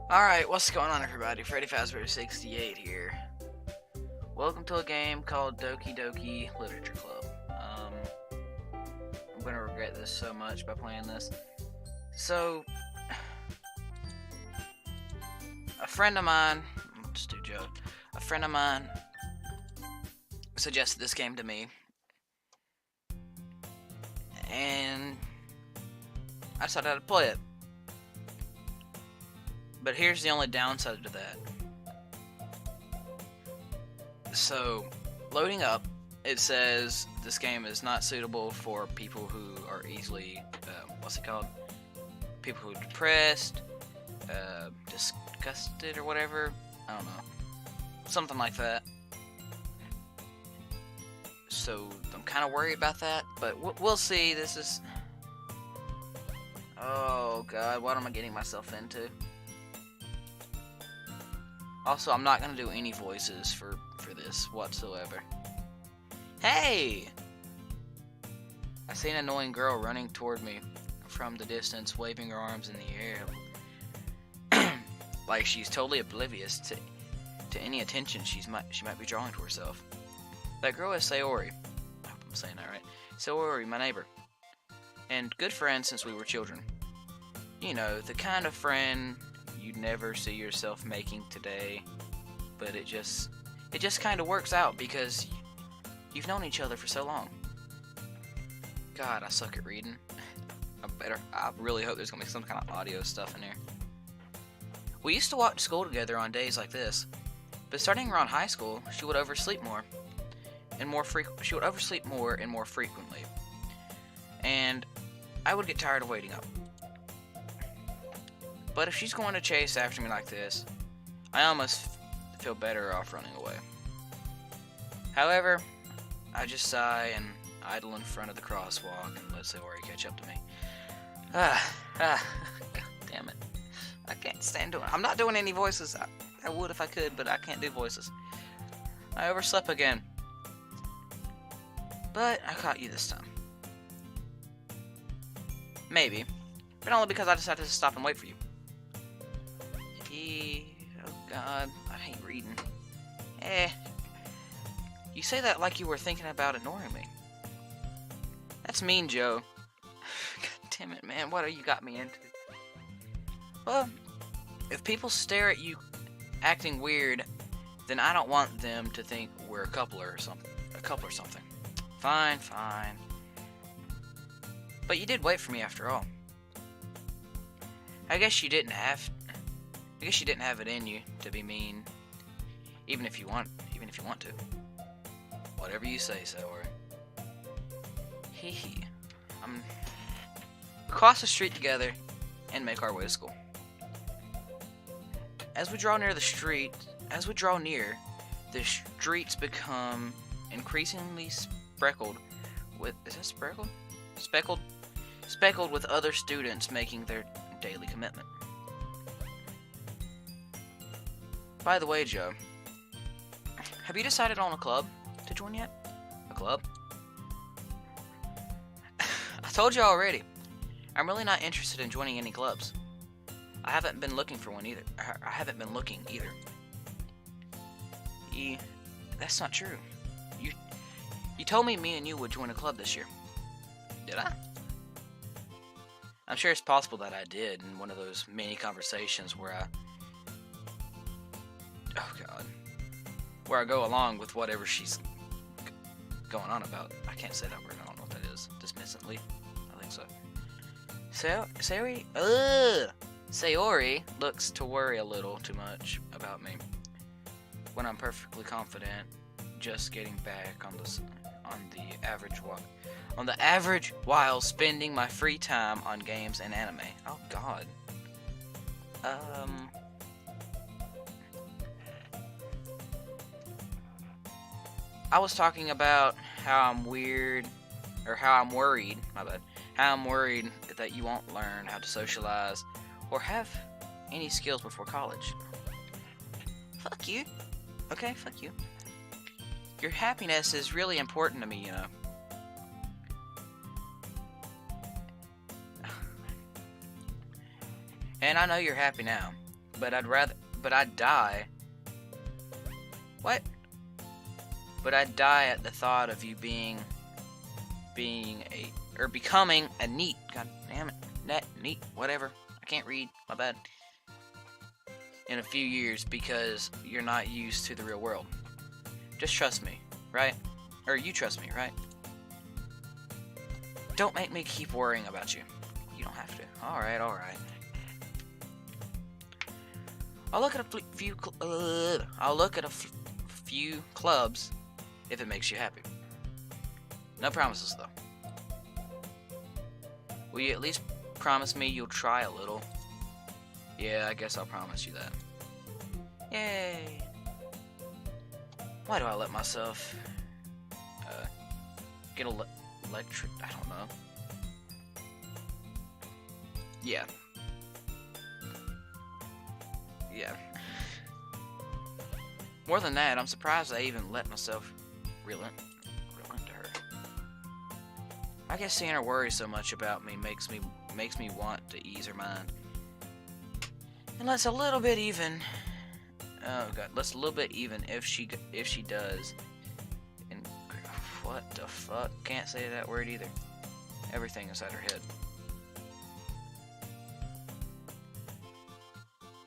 Alright, what's going on everybody? Freddy Fazbear 68 here. Welcome to a game called Doki Doki Literature Club. I'm gonna regret this so much by playing this. So, a friend of mine, just do Joe, a friend of mine suggested this game to me, and I decided to play it. But here's the only downside to that. So, loading up, it says this game is not suitable for people who are easily, what's it called? People who are depressed, disgusted or whatever. I don't know. Something like that. So, I'm kind of worried about that, but we'll see. This is... Oh, God, what am I getting myself into? Also, I'm not going to do any voices for this whatsoever. Hey! I see an annoying girl running toward me from the distance, waving her arms in the air. Like she's totally oblivious to any attention she might be drawing to herself. That girl is Sayori. I hope I'm saying that right. Sayori, my neighbor. And good friend since we were children. You know, the kind of friend you'd never see yourself making today, but it just kind of works out because you've known each other for so long. God, I suck at reading. I really hope there's gonna be some kind of audio stuff in here. We used to walk to school together on days like this, but starting around high school, she would oversleep more and more frequently, and I would get tired of waiting up. But if she's going to chase after me like this, I almost feel better off running away. However, I just sigh and idle in front of the crosswalk and let Sayori catch up to me. God damn it. I can't stand doing it. I'm not doing any voices. I would if I could, but I can't do voices. I overslept again. But I caught you this time. Maybe. But only because I decided to stop and wait for you. Oh God, I hate reading. You say that like you were thinking about ignoring me. That's mean, Joe. God damn it, man, what have you got me into? Well, if people stare at you acting weird, then I don't want them to think we're a couple or something. Fine. But you did wait for me after all. I guess you didn't have it in you to be mean, even if you want to. Whatever you say, Sayori. Hee. Cross the street together and make our way to school. As we draw near, the streets become increasingly speckled with speckled with other students making their daily commitment. By the way, Joe, have you decided on a club to join yet? A club? I told you already. I'm really not interested in joining any clubs. I haven't been looking for one either. I haven't been looking either. That's not true. You told me and you would join a club this year. Did I? I'm sure it's possible that I did in one of those many conversations where I go along with whatever she's going on about. I can't say that word. I don't know what that is. Dismissively? I think so. Sayori looks to worry a little too much about me when I'm perfectly confident just getting back on the average while spending my free time on games and anime. Oh God. I was talking about how I'm worried, how I'm worried that you won't learn how to socialize or have any skills before college. Fuck you. Okay, fuck you. Your happiness is really important to me, you know. And I know you're happy now, but I'd die. What? But I'd die at the thought of you becoming a neat, god damn it, neat, whatever. I can't read, my bad. In a few years because you're not used to the real world. Just trust me, right? Or you trust me, right? Don't make me keep worrying about you. You don't have to. Alright, alright. I'll look at a few clubs if it makes you happy. No promises though. Will you at least promise me you'll try a little? Yeah, I guess I'll promise you that. Yay! Why do I let myself get electric? I don't know. Yeah. Yeah. More than that, I'm surprised I even let myself relent to her. I guess seeing her worry so much about me makes me want to ease her mind. And let's a little bit even. Oh god, let's a little bit even if she does. And what the fuck? Can't say that word either. Everything inside her head.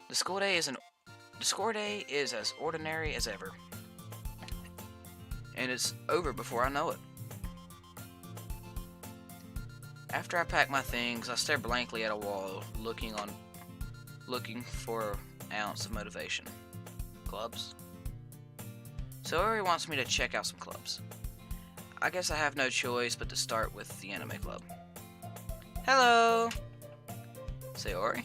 The score day is as ordinary as ever. And it's over before I know it. After I pack my things, I stare blankly at a wall, looking for an ounce of motivation. Clubs? So Ori wants me to check out some clubs. I guess I have no choice but to start with the anime club. Hello! Sayori?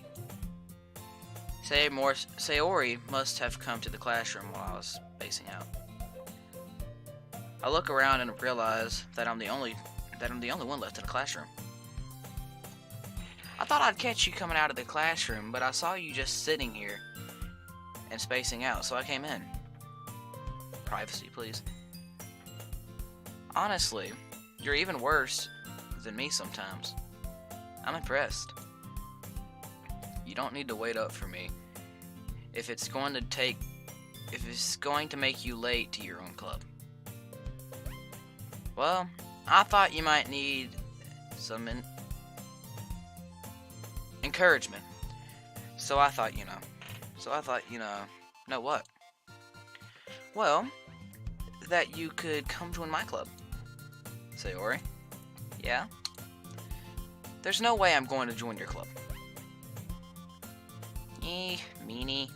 Sayori must have come to the classroom while I was spacing out. I look around and realize that I'm the only one left in the classroom. I thought I'd catch you coming out of the classroom, but I saw you just sitting here and spacing out, so I came in. Privacy, please. Honestly, you're even worse than me sometimes. I'm impressed. You don't need to wait up for me if it's going to make you late to your own club. Well, I thought you might need some encouragement. So I thought, know what? Well, that you could come join my club. Sayori? Yeah? There's no way I'm going to join your club. Meanie.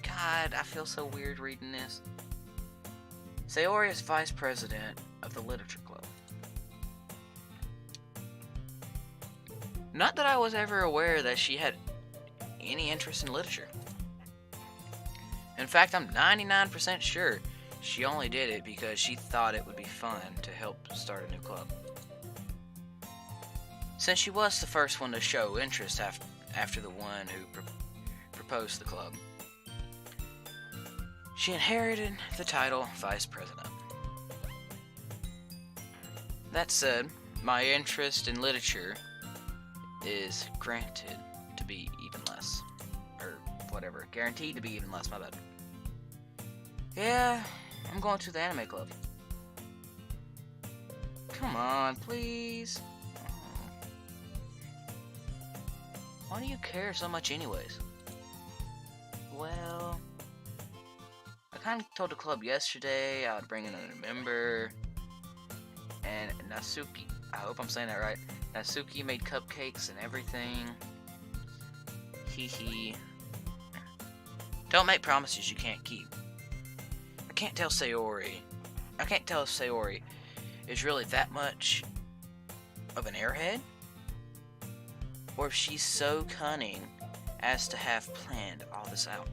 God, I feel so weird reading this. Sayori is vice president of the literature club. Not that I was ever aware that she had any interest in literature. In fact, I'm 99% sure she only did it because she thought it would be fun to help start a new club. Since she was the first one to show interest after the one who proposed the club, she inherited the title Vice President. That said, my interest in literature is granted to be even less. Or whatever. Guaranteed to be even less, my bad. Yeah, I'm going to the anime club. Come on, please. Why do you care so much anyways? Well, I kind of told the club yesterday I would bring in a member. And Natsuki, I hope I'm saying that right. Natsuki made cupcakes and everything. Hee. Don't make promises you can't keep. I can't tell if Sayori is really that much of an airhead, or if she's so cunning as to have planned all this out.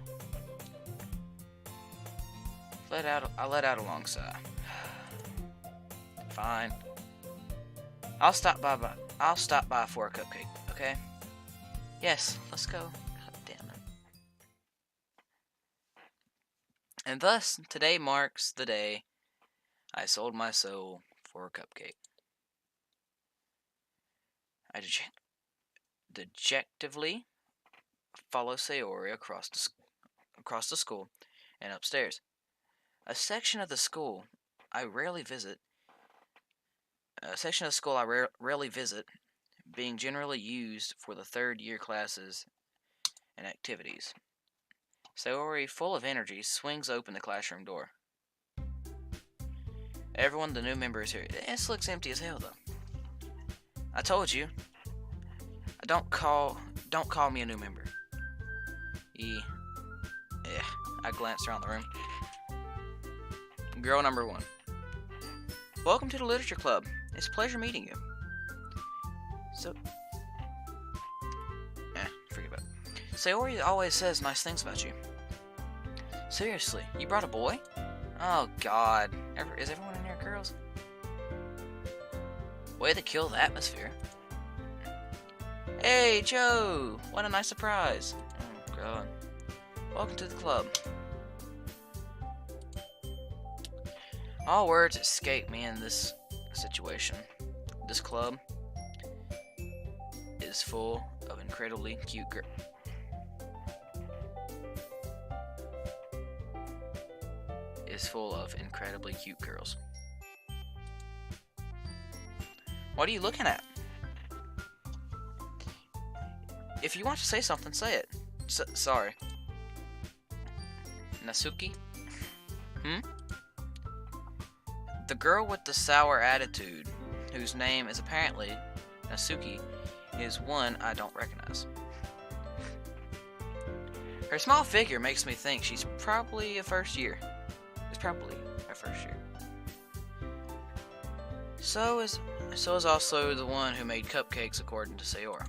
I let out a long sigh. Fine. I'll stop by for a cupcake, okay? Yes, let's go. God damn it. And thus, today marks the day I sold my soul for a cupcake. I dejectively follow Sayori across the school and upstairs. A section of the school I rarely visit. A section of the school I rarely visit, being generally used for the third-year classes and activities. Sayori, full of energy, swings open the classroom door. Everyone, the new member is here. This looks empty as hell, though. I told you. Don't call me a new member. I glanced around the room. Girl number 1. Welcome to the Literature Club. It's a pleasure meeting you. So, forget about it. Sayori always says nice things about you. Seriously, you brought a boy? Oh God, is everyone in here girls? Way to kill the atmosphere. Hey Joe, what a nice surprise. Oh God. Welcome to the club. All words escape me in this situation. This club is full of incredibly cute girls. What are you looking at? If you want to say something, say it. Sorry. Natsuki? The girl with the sour attitude, whose name is apparently Natsuki, is one I don't recognize. Her small figure makes me think she's probably a first year. It's probably her first year. So is also the one who made cupcakes, according to Sayori.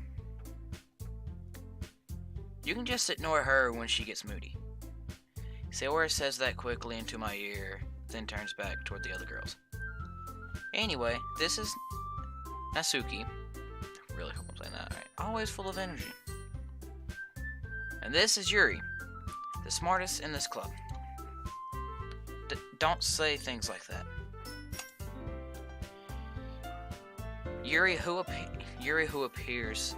You can just ignore her when she gets moody. Sayori says that quickly into my ear, then turns back toward the other girls. Anyway, this is Natsuki. I really hope I'm saying that right. Always full of energy. And this is Yuri, the smartest in this club. Don't say things like that. Yuri, who appears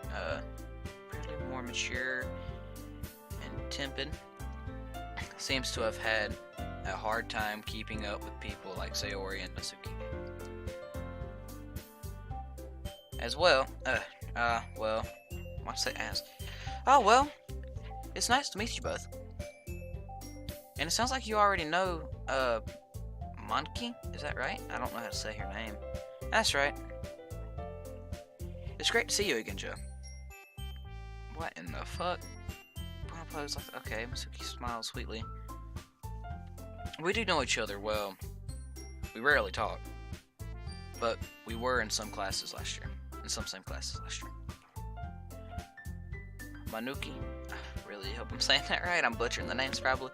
apparently more mature and timid, seems to have had a hard time keeping up with people like Sayori and Natsuki. As well, what's that as? Oh, well, it's nice to meet you both. And it sounds like you already know, Monkey? Is that right? I don't know how to say her name. That's right. It's great to see you again, Joe. What in the fuck? Okay, Masuki smiles sweetly. We do know each other well. We rarely talk. But we were in some same classes last year. Manuki. I really hope I'm saying that right. I'm butchering the names probably.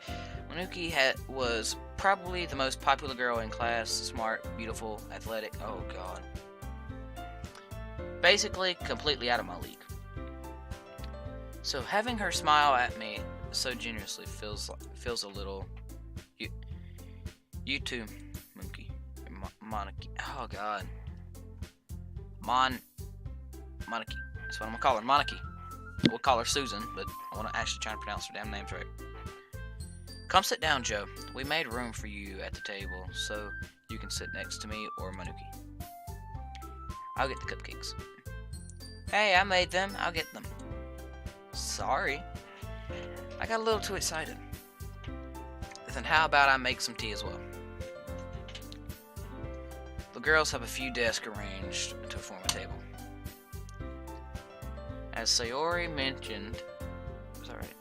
Manuki was probably the most popular girl in class. Smart, beautiful, athletic. Oh God. Basically, completely out of my league. So having her smile at me so generously feels a little. You too, Monkey. Monarchy. Oh God. Monarchy. That's what I'm gonna call her. Monarchy. We'll call her Susan, but I want to actually try to pronounce her damn names right. Come sit down, Joe. We made room for you at the table, so you can sit next to me or Manuki. I'll get the cupcakes. Hey, I made them. I'll get them. Sorry. I got a little too excited. Then how about I make some tea as well? The girls have a few desks arranged to form a table. As Sayori mentioned, was that right?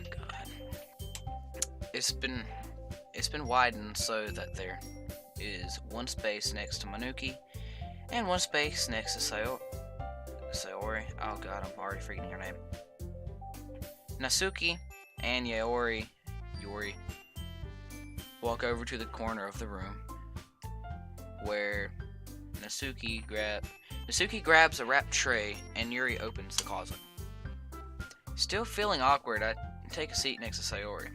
God. It's been widened so that there is one space next to Manuki and one space next to Sayori. Oh God, I'm already forgetting her name. Natsuki and Yuri walk over to the corner of the room where Natsuki grabs a wrapped tray and Yuri opens the closet. Still feeling awkward, I take a seat next to Sayori.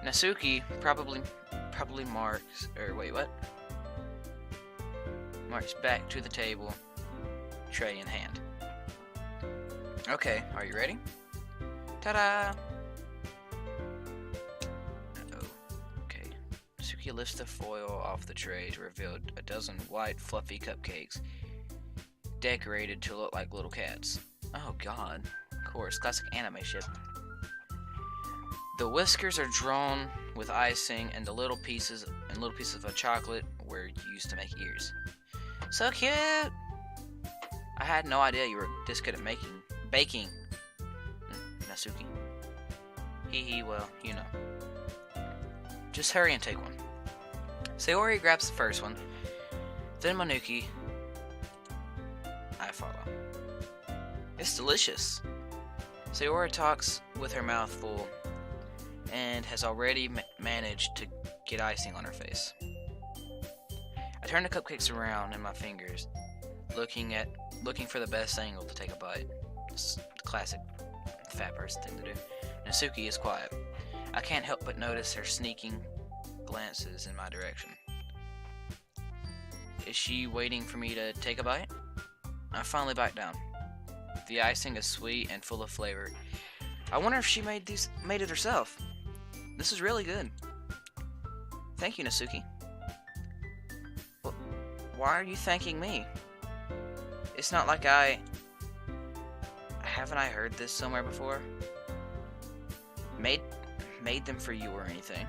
Natsuki probably marks back to the table tray in hand. Okay, are you ready? Ta-da! Okay. Suki lifts the foil off the tray to reveal a dozen white, fluffy cupcakes decorated to look like little cats. Oh god. Of course, classic anime shit. The whiskers are drawn with icing, and the little pieces of chocolate were used to make ears. So cute! I had no idea you were this good at baking. Natsuki. Hee, well, you know. Just hurry and take one. Sayori grabs the first one, then Manuki. I follow. It's delicious. Sayori talks with her mouth full and has already managed to get icing on her face. I turn the cupcakes around in my fingers, looking for the best angle to take a bite. It's the classic fat person thing to do. Natsuki is quiet. I can't help but notice her sneaking glances in my direction. Is she waiting for me to take a bite? I finally bite down. The icing is sweet and full of flavor. I wonder if she made it herself. This is really good. Thank you, Natsuki. Why are you thanking me? It's not like haven't I heard this somewhere before? Made them for you or anything.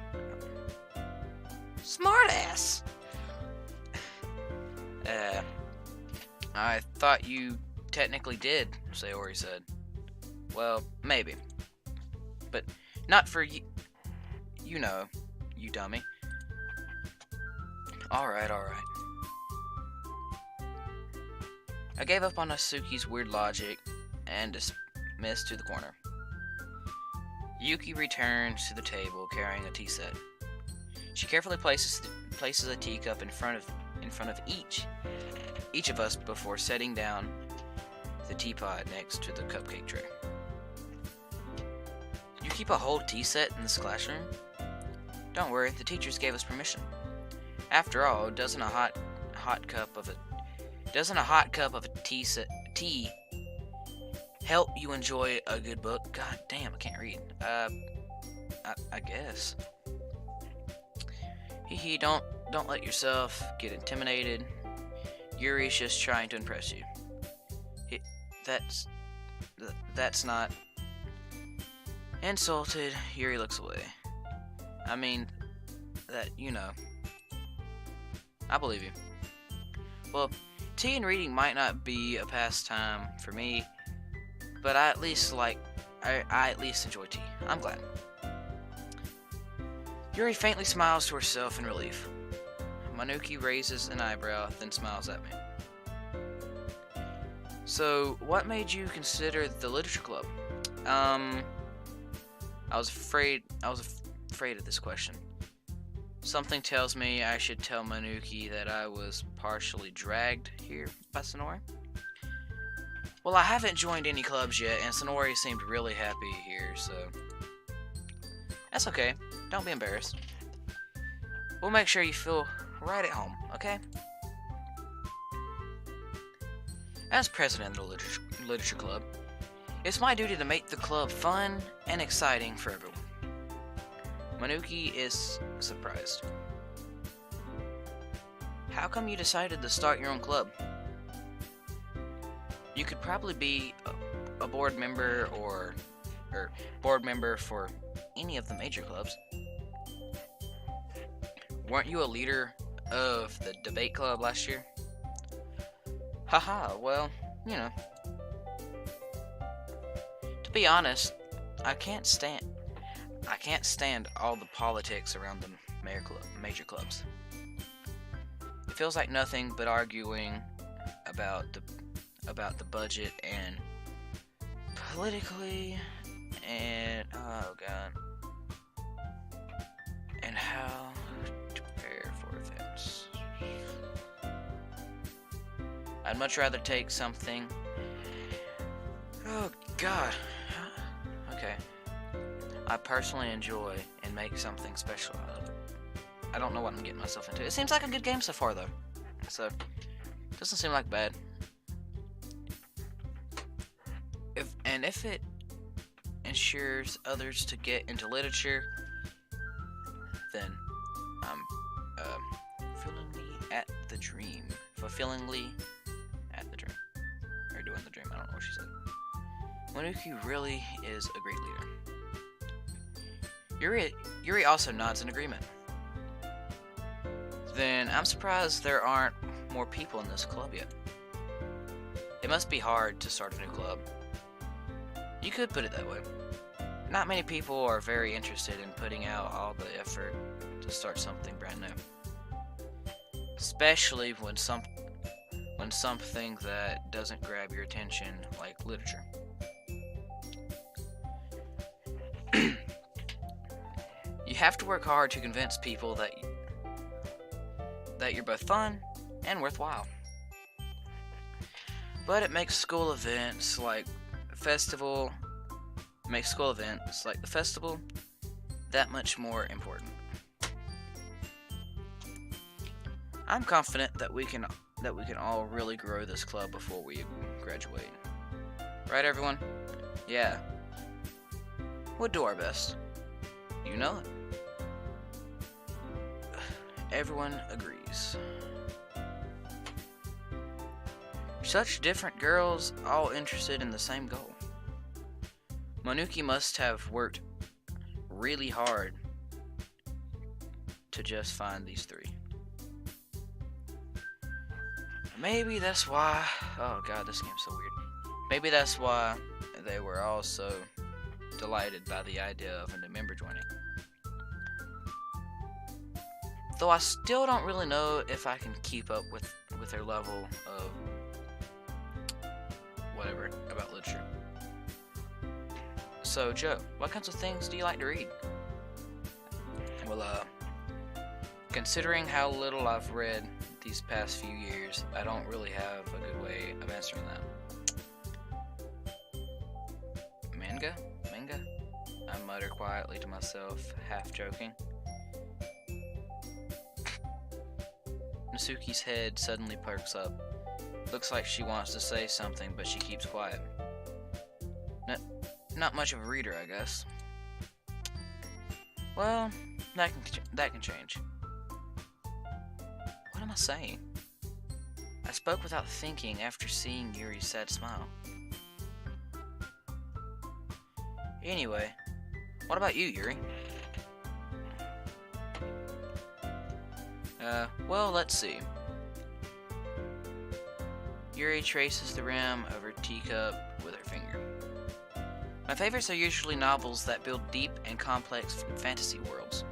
Smartass! I thought you technically did, Sayori said. Well, maybe. But not for you. You know, you dummy. Alright. I gave up on Natsuki's weird logic and dismissed to the corner. Yuki returns to the table carrying a tea set. She carefully places a teacup in front of each of us before setting down the teapot next to the cupcake tray. You keep a whole tea set in this classroom? Don't worry, the teachers gave us permission. After all, doesn't a hot cup of tea help you enjoy a good book? God damn, I can't read. I guess. Hee, don't let yourself get intimidated. Yuri's just trying to impress you. That's not. Insulted, Yuri looks away. I mean, I believe you. Well, tea and reading might not be a pastime for me, but I at least enjoy tea. I'm glad. Yuri faintly smiles to herself in relief. Manuki raises an eyebrow, then smiles at me. So, what made you consider the literature club? I was afraid of this question. Something tells me I should tell Manuki that I was partially dragged here by Sonori. Well, I haven't joined any clubs yet, and Sonori seemed really happy here, so that's okay. Don't be embarrassed. We'll make sure you feel right at home, okay? As president of the literature club, it's my duty to make the club fun and exciting for everyone. Manuki is surprised. How come you decided to start your own club? You could probably be a board member or board member for any of the major clubs. Weren't you a leader of the debate club last year? Haha, well, you know. To be honest, I can't stand all the politics around the major clubs. It feels like nothing but arguing about the budget and politically and oh god, and how to prepare for events. I'd much rather take something. Oh god. Okay. I personally enjoy and make something special out of it. I don't know what I'm getting myself into. It seems like a good game so far, though. So, doesn't seem like bad. And if it ensures others to get into literature, then I'm fulfillingly at the dream. Fulfillingly at the dream. Or doing the dream, I don't know what she said. Monuki really is a great leader. Yuri also nods in agreement. Then I'm surprised there aren't more people in this club yet. It must be hard to start a new club. You could put it that way. Not many people are very interested in putting out all the effort to start something brand new. Especially when something that doesn't grab your attention, like literature. You have to work hard to convince people that you're both fun and worthwhile. But it makes school events like the festival that much more important. I'm confident that we can all really grow this club before we graduate. Right, everyone? Yeah. We'll do our best. You know it. Everyone agrees. Such different girls, all interested in the same goal. Monuki must have worked really hard to just find these three. Maybe that's why... Oh god, this game's so weird. Maybe that's why they were all so delighted by the idea of a new member joining. Though I still don't really know if I can keep up with their level of whatever about literature. So, Joe, what kinds of things do you like to read? Well, considering how little I've read these past few years, I don't really have a good way of answering that. Manga? I mutter quietly to myself, half joking. Nasuki's head suddenly perks up. Looks like she wants to say something, but she keeps quiet. Not much of a reader, I guess. Well, that can change. What am I saying? I spoke without thinking after seeing Yuri's sad smile. Anyway, what about you, Yuri? Well, let's see. Yuri traces the rim of her teacup with her finger. My favorites are usually novels that build deep and complex fantasy worlds.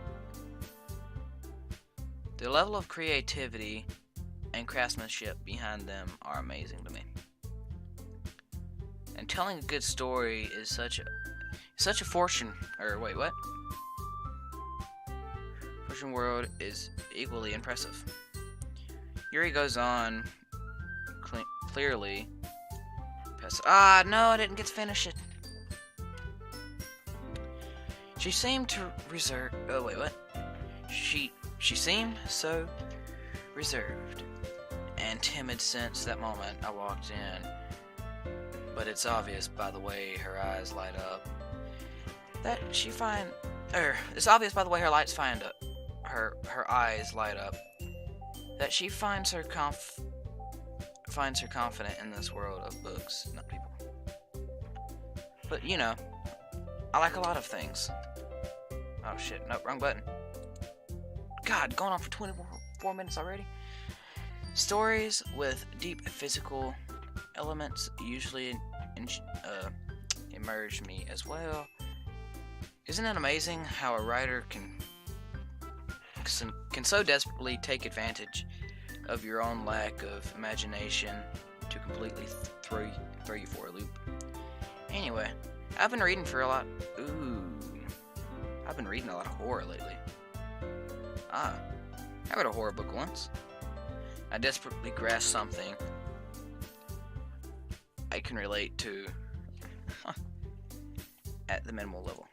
The level of creativity and craftsmanship behind them are amazing to me. And telling a good story is such a fortune. Wait, what? Fortune world is equally impressive. Yuri goes on, clearly. No, I didn't get to finish it. She seemed to reserve. Oh wait, what? She seemed so reserved and timid since that moment I walked in. But it's obvious by the way her eyes light up that it's obvious by the way her eyes light up that she finds her confident in this world of books, not people. But you know, I like a lot of things. Oh shit, nope, wrong button. God, going on for 24 minutes already. Stories with deep physical elements usually emerge me as well. Isn't it amazing how a writer can so desperately take advantage of your own lack of imagination to completely throw you for a loop? Anyway, I've been reading a lot of horror lately. I read a horror book once. I desperately grasped something I can relate to at the minimal level.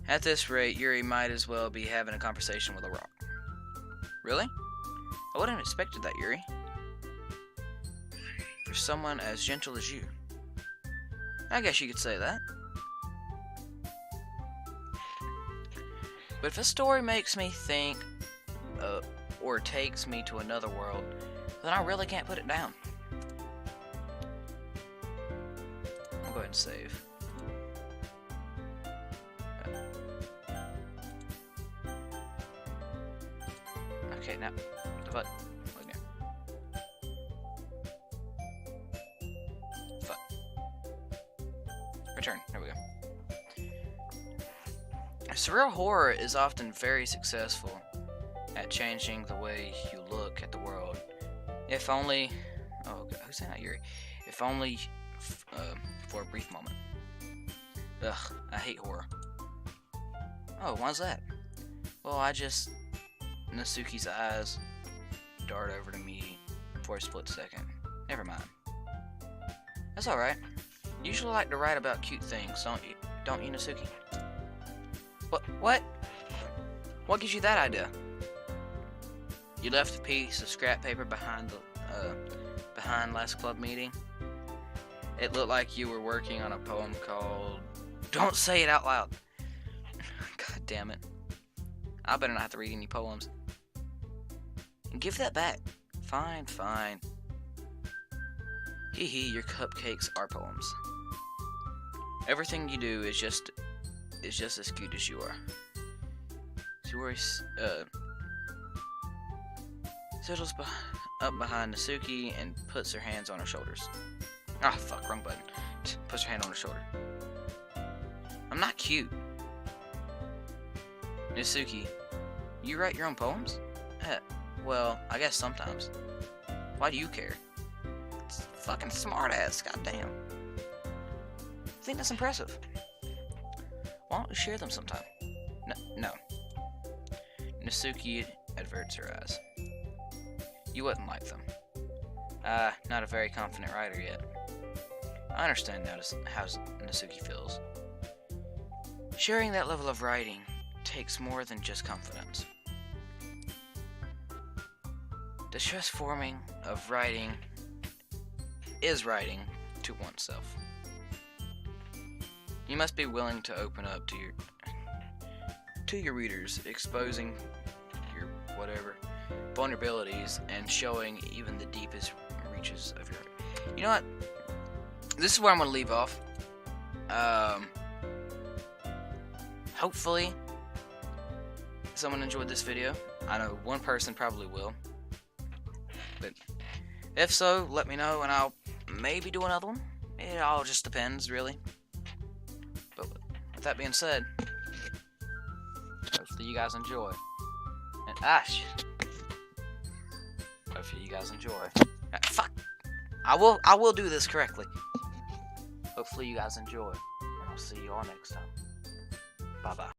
At this rate, Yuri might as well be having a conversation with a rock. Really? I wouldn't have expected that, Yuri. For someone as gentle as you. I guess you could say that. But if a story makes me think, or takes me to another world, then I really can't put it down. I'll go ahead and save. Okay, now the button. Look here. Fuck. Return. There we go. Surreal horror is often very successful at changing the way you look at the world. If only... Oh, God, who's saying that, Yuri? If only for a brief moment. Ugh, I hate horror. Oh, why's that? Well, Natsuki's eyes dart over to me for a split second. Never mind. That's alright. You usually like to write about cute things, don't you? Don't you, Natsuki? What? What gives you that idea? You left a piece of scrap paper behind last club meeting. It looked like you were working on a poem called... Don't say it out loud! God damn it. I better not have to read any poems. Give that back. Fine. Hee hee, your cupcakes are poems. Everything you do is just as cute as you are. Suri settles up behind Natsuki and puts her hands on her shoulders. Ah, fuck, wrong button. Puts her hand on her shoulder. I'm not cute. Natsuki, you write your own poems? Well, I guess sometimes. Why do you care? It's fucking smartass, goddamn. I think that's impressive. Why don't we share them sometime? No. Natsuki averts her eyes. You wouldn't like them. Not a very confident writer yet. I understand now how Natsuki feels. Sharing that level of writing takes more than just confidence. The stress forming of writing is writing to oneself. You must be willing to open up to your readers, exposing your whatever vulnerabilities and showing even the deepest reaches of your heart. You know what? This is where I'm going to leave off. Hopefully someone enjoyed this video. I know one person probably will. But if so, let me know and I'll maybe do another one. It all just depends, really. But with that being said, hopefully you guys enjoy. And hopefully you guys enjoy. Fuck! I will do this correctly. Hopefully you guys enjoy. And I'll see you all next time. Bye-bye.